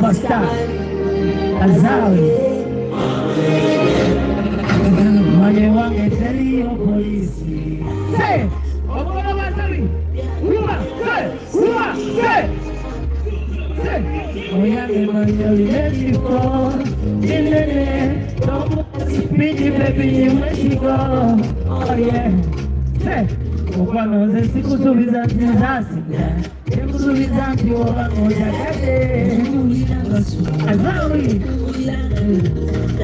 Superstar Azawi mwenye wange telio polisi Omola Azawi Oyange mwenye ulimejiko Nilele Tomo Sipiji baby mweshiko Oh yeah Ukwanoze sikusubiza nzasi Sikusubiza ntiwoba moja kate Azawi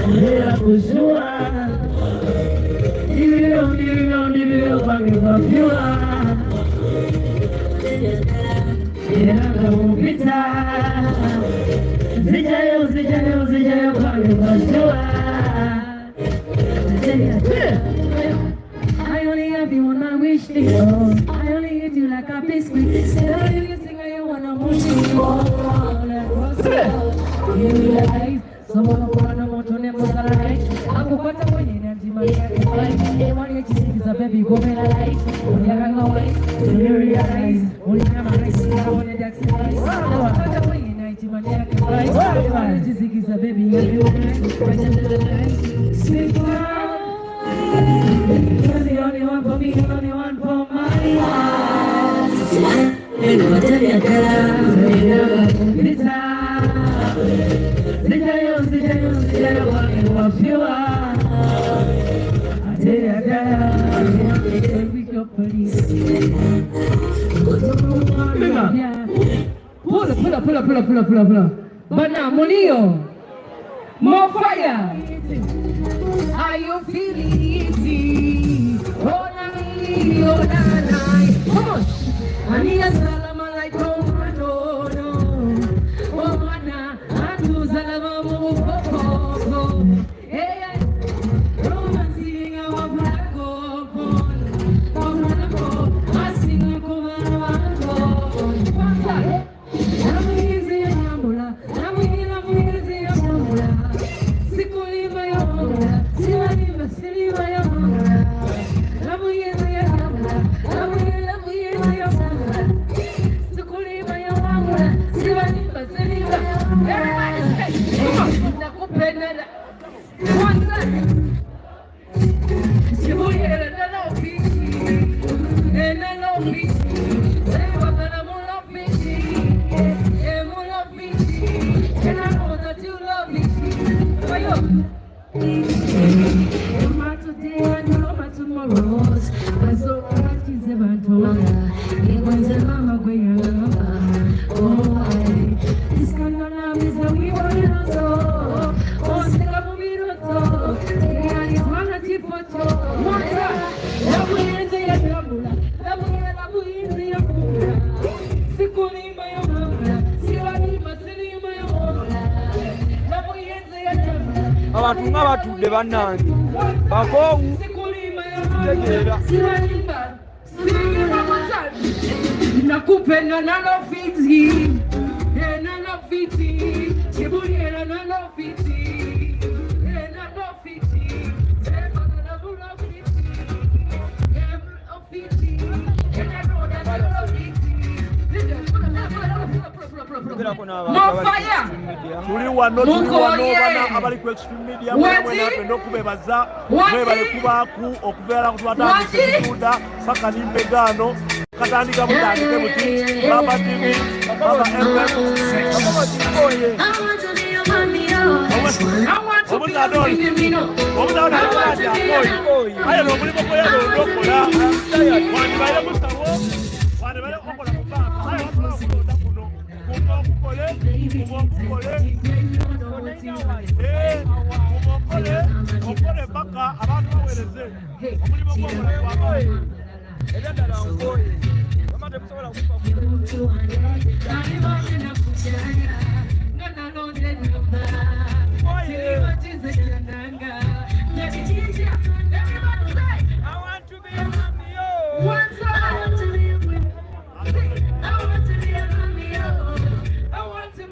Ndira kushua Ndivyo pange kwa vyua Ndira kupita Zijayo pange kwa vyua I only have you when I wish it. I only hit you like a biscuit. Still you sing and you wanna push it. You realize someone who wanna want to name was alive. I'm going to win and you might get it right. They want you to see this a baby go in a light. Only I can go away. You realize only time I see I want to that's the price. I'm going to win and you might get it right. They want you to see this a baby go in a light. Sleep well. You're the only one for me, the only one for my heart. You're the Pull up. But now, Monio, more fire. Are you feeling easy? Oh, na. Come on. Ania salama like no. Oh, mana. Antu salama mo. Hey, romancing our black gold. Oh, mana. I sing a command. I'm easy and ambula. I'm easy and ambula. Sikuli my ambula. Siliva ya ambula. Lamu yezu ya ambula. Lamu yezu ya ambula. Sikuli my ambula. Siliva. Everybody say. Nakupenda. One time. Sibuye na lofisi. Na lofisi. And I know that you love me. You're my today and you're my tomorrows. But so much is about tomorrow. It was a mama going on. Oh, this kind of love is how we want it all. Oh, stick up on me to talk. Yeah, it's one of the photos. One time. Love me in the Yamula. Love me in the Yamula. Sikuni my Yamula. Siwani Masini my Yamula. Love me in the Yamula. Abantu ngabatudde bannange bakowu tegeera nakupenda nalofiti kibuliera nalofiti tuli wano bana abali ku Extreme Media mwena okubebaza mwebale kubaku okubeera kutwatandika Ekitudha paka nimbegano katandika mutandike muti Baba TV Baba FM Baba Tikoye I okole paka abantu bawereze omulimu gw'okola Era ddala nkoye. Mama temusobola kufa.